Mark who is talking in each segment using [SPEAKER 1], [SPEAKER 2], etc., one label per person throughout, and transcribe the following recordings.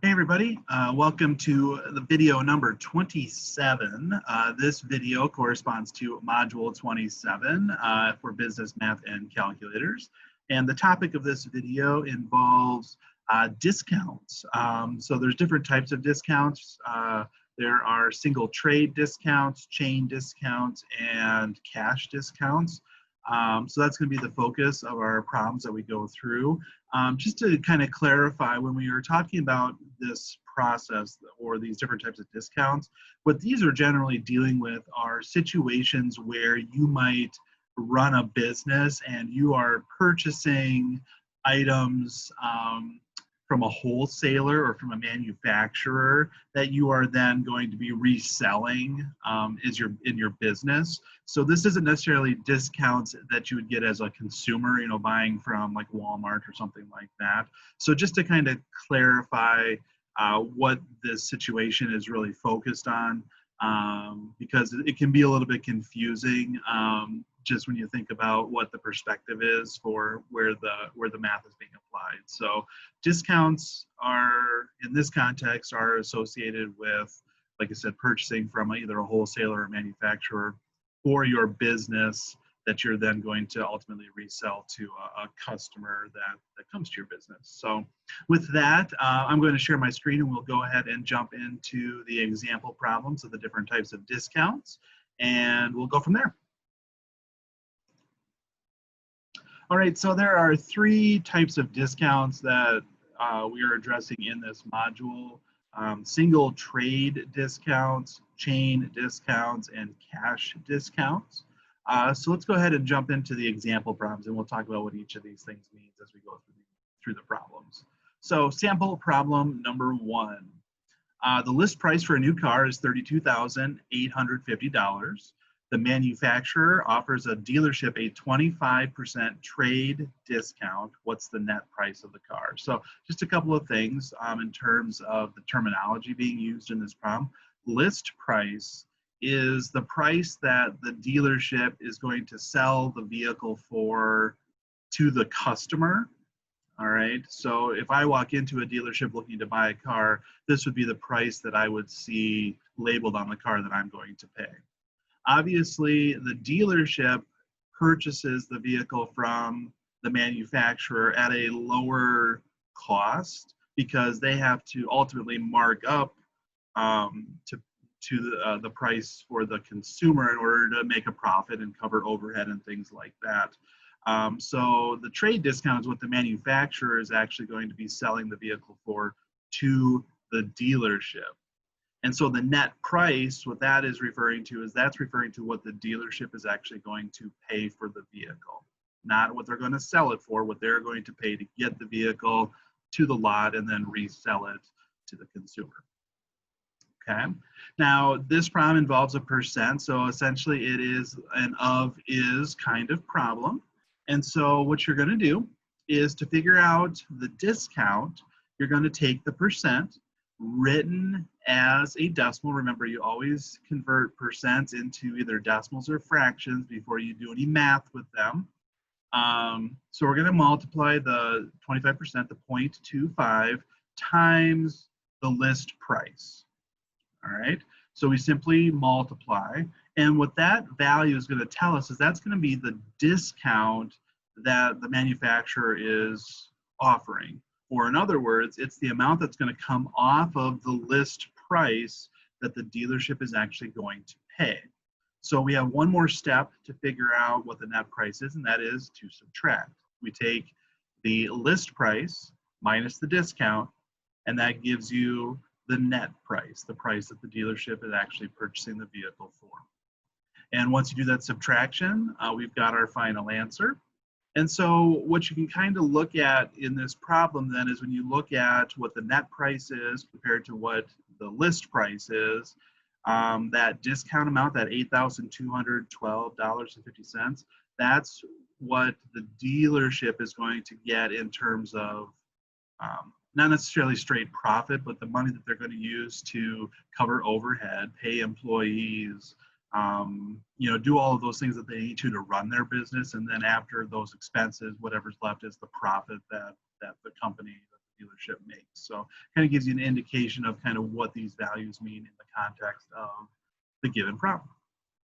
[SPEAKER 1] Hey everybody, welcome to the video number 27. This video corresponds to module 27 for business math and calculators. And the topic of this video involves discounts. So there's different types of discounts. There are single trade discounts, chain discounts, and cash discounts. So that's going to be the focus of our problems that we go through. Just to kind of clarify, when we are talking about this process or these different types of discounts, what these are generally dealing with are situations where you might run a business and you are purchasing items from a wholesaler or from a manufacturer that you are then going to be reselling in your business. So this isn't necessarily discounts that you would get as a consumer, buying from like Walmart or something like that. So just to kind of clarify what this situation is really focused on, because it can be a little bit confusing just when you think about what the perspective is for where the math is being applied. So discounts are, in this context, are associated with, like I said, purchasing from either a wholesaler or manufacturer for your business that you're then going to ultimately resell to a customer that comes to your business. So with that, I'm going to share my screen and we'll go ahead and jump into the example problems of the different types of discounts, and we'll go from there. All right, so there are three types of discounts that we are addressing in this module: single trade discounts, chain discounts, and cash discounts. So let's go ahead and jump into the example problems, and we'll talk about what each of these things means as we go through the problems. So sample problem number one. The list price for a new car is $32,850. The manufacturer offers a dealership a 25% trade discount. What's the net price of the car? So just a couple of things in terms of the terminology being used in this problem. List price is the price that the dealership is going to sell the vehicle for to the customer. All right, so if I walk into a dealership looking to buy a car, this would be the price that I would see labeled on the car that I'm going to pay. Obviously, the dealership purchases the vehicle from the manufacturer at a lower cost because they have to ultimately mark up to the price for the consumer in order to make a profit and cover overhead and things like that. So the trade discount is what the manufacturer is actually going to be selling the vehicle for to the dealership. And so the net price, what that is referring to, is that's referring to what the dealership is actually going to pay for the vehicle, not what they're going to sell it for, what they're going to pay to get the vehicle to the lot and then resell it to the consumer. Okay. Now, this problem involves a percent, so essentially it is an of-is kind of problem. And so what you're going to do is, to figure out the discount, you're going to take the percent written as a decimal. Remember, you always convert percents into either decimals or fractions before you do any math with them. So we're going to multiply the 25%, the 0.25, times the list price. All right, so we simply multiply, and what that value is going to tell us is that's going to be the discount that the manufacturer is offering. Or in other words, it's the amount that's going to come off of the list price that the dealership is actually going to pay. So we have one more step to figure out what the net price is, and that is to subtract. We take the list price minus the discount, and that gives you the net price, the price that the dealership is actually purchasing the vehicle for. And once you do that subtraction, we've got our final answer. And so what you can kind of look at in this problem then is, when you look at what the net price is compared to what the list price is, that discount amount, that $8,212.50, that's what the dealership is going to get in terms of not necessarily straight profit, but the money that they're going to use to cover overhead, pay employees, do all of those things that they need to run their business. And then after those expenses, whatever's left is the profit that the company, dealership makes. So kind of gives you an indication of kind of what these values mean in the context of the given problem.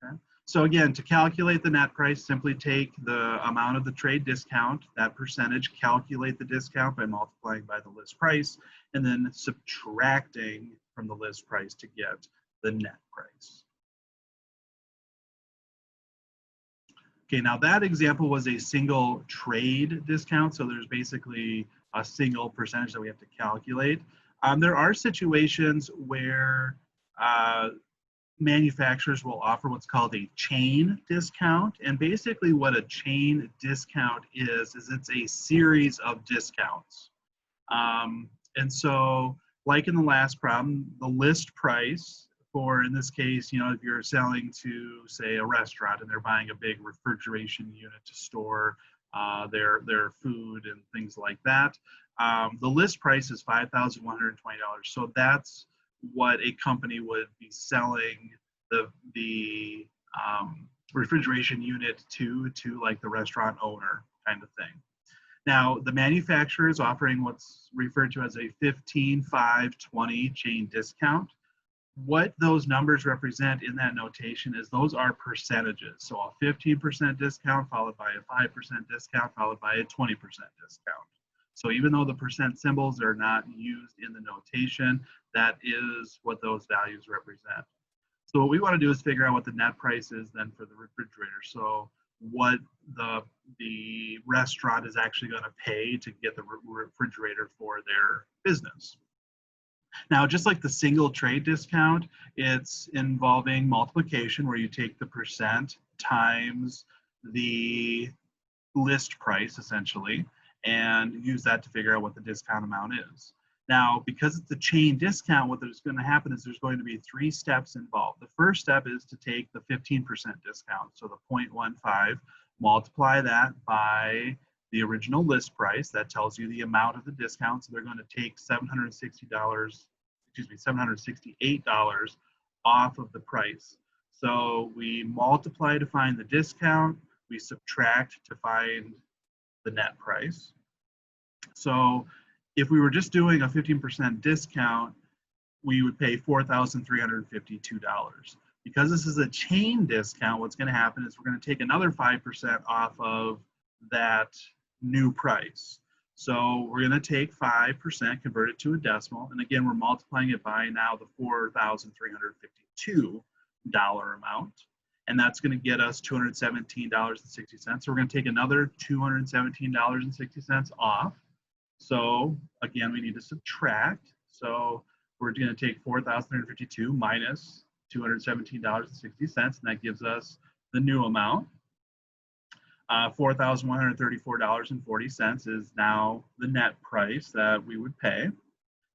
[SPEAKER 1] Okay? So again, to calculate the net price, simply take the amount of the trade discount, that percentage, calculate the discount by multiplying by the list price, and then subtracting from the list price to get the net price. Okay, now that example was a single trade discount, so there's basically a single percentage that we have to calculate. There are situations where manufacturers will offer what's called a chain discount, and basically what a chain discount is it's a series of discounts. And so, like in the last problem, the list price for, in this case, you know, if you're selling to, say, a restaurant and they're buying a big refrigeration unit to store their food and things like that, the list price is $5,120. So that's what a company would be selling the refrigeration unit to like the restaurant owner kind of thing. Now, the manufacturer is offering what's referred to as a 15-5-20 chain discount. What those numbers represent in that notation is those are percentages. So a 15% discount followed by a 5% discount followed by a 20% discount. So even though the percent symbols are not used in the notation, that is what those values represent. So what we want to do is figure out what the net price is then for the refrigerator. So what the restaurant is actually going to pay to get the refrigerator for their business. Now, just like the single trade discount, it's involving multiplication where you take the percent times the list price essentially and use that to figure out what the discount amount is. Now, because it's a chain discount, what is going to happen is there's going to be 3 steps involved. The first step is to take the 15% discount, so the 0.15, multiply that by the original list price. That tells you the amount of the discount. So they're going to take $768 off of the price. So we multiply to find the discount, we subtract to find the net price. So if we were just doing a 15% discount, we would pay $4,352. Because this is a chain discount, what's going to happen is we're going to take another 5% off of that new price. So we're going to take 5%, convert it to a decimal, and again, we're multiplying it by now the $4,352 amount, and that's going to get us $217.60. So we're going to take another $217.60 off. So again, we need to subtract. So we're going to take 4,352 minus $217.60, and that gives us the new amount. $4,134.40 is now the net price that we would pay.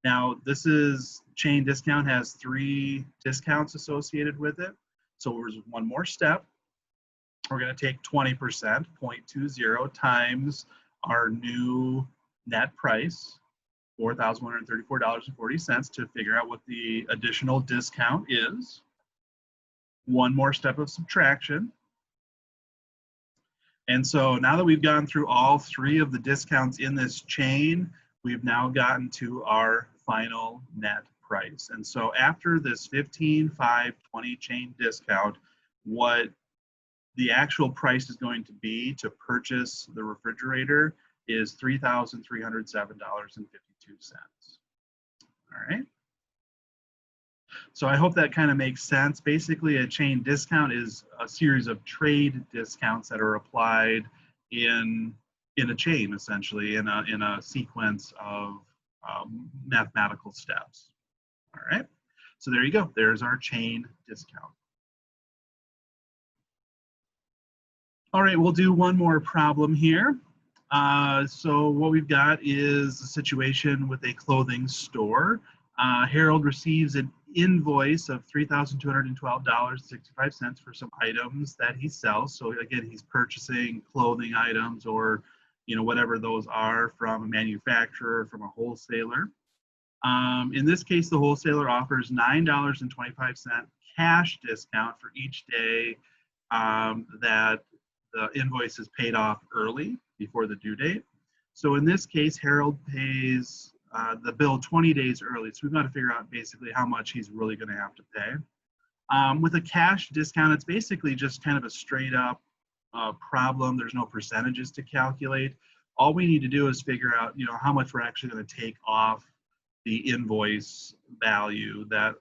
[SPEAKER 1] Now, this is chain discount, has 3 discounts associated with it. So there's one more step. We're going to take 20%, 0.20 times our new net price, $4,134.40, to figure out what the additional discount is. One more step of subtraction. And so now that we've gone through all 3 of the discounts in this chain, we've now gotten to our final net price. And so after this 15-5-20 chain discount, what the actual price is going to be to purchase the refrigerator is $3,307.52. All right. So I hope that kind of makes sense. Basically, a chain discount is a series of trade discounts that are applied in a chain, essentially, in a sequence of mathematical steps. All right. So there you go. There's our chain discount. All right, we'll do one more problem here. So what we've got is a situation with a clothing store. Harold receives an invoice of $3,212.65 for some items that he sells. So again, he's purchasing clothing items or, you know, whatever those are from a manufacturer, from a wholesaler. In this case, the wholesaler offers $9.25 cash discount for each day that the invoice is paid off early before the due date. So in this case, Harold pays the bill 20 days early. So we've got to figure out basically how much he's really going to have to pay. With a cash discount, it's basically just kind of a straight up problem. There's no percentages to calculate. All we need to do is figure out, how much we're actually going to take off the invoice value that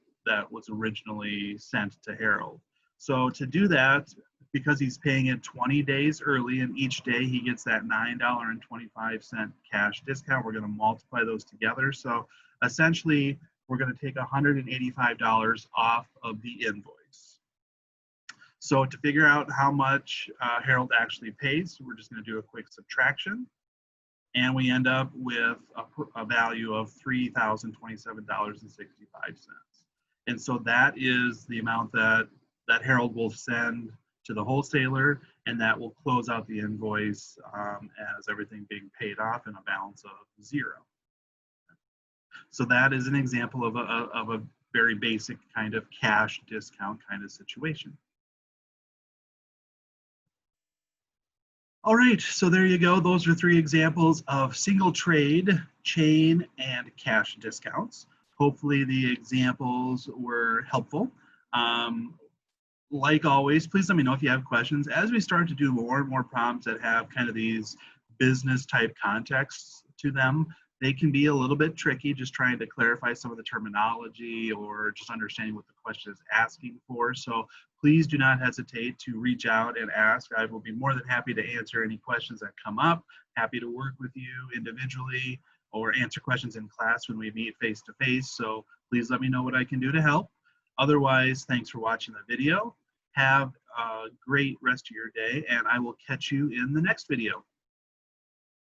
[SPEAKER 1] was originally sent to Harold. So to do that, because he's paying it 20 days early and each day he gets that $9.25 cash discount, we're going to multiply those together. So essentially, we're going to take $185 off of the invoice. So to figure out how much Harold actually pays, we're just going to do a quick subtraction. And we end up with a value of $3,027.65. And so that is the amount that Harold will send to the wholesaler, and that will close out the invoice as everything being paid off in a balance of 0. So that is an example of a very basic kind of cash discount kind of situation. All right, so there you go. Those are 3 examples of single trade, chain, and cash discounts. Hopefully the examples were helpful. Like always, please let me know if you have questions. As we start to do more and more problems that have kind of these business type contexts to them, they can be a little bit tricky, just trying to clarify some of the terminology or just understanding what the question is asking for. So please do not hesitate to reach out and ask. I will be more than happy to answer any questions that come up. Happy to work with you individually or answer questions in class when we meet face to face. So please let me know what I can do to help. Otherwise, thanks for watching the video. Have a great rest of your day, and I will catch you in the next video.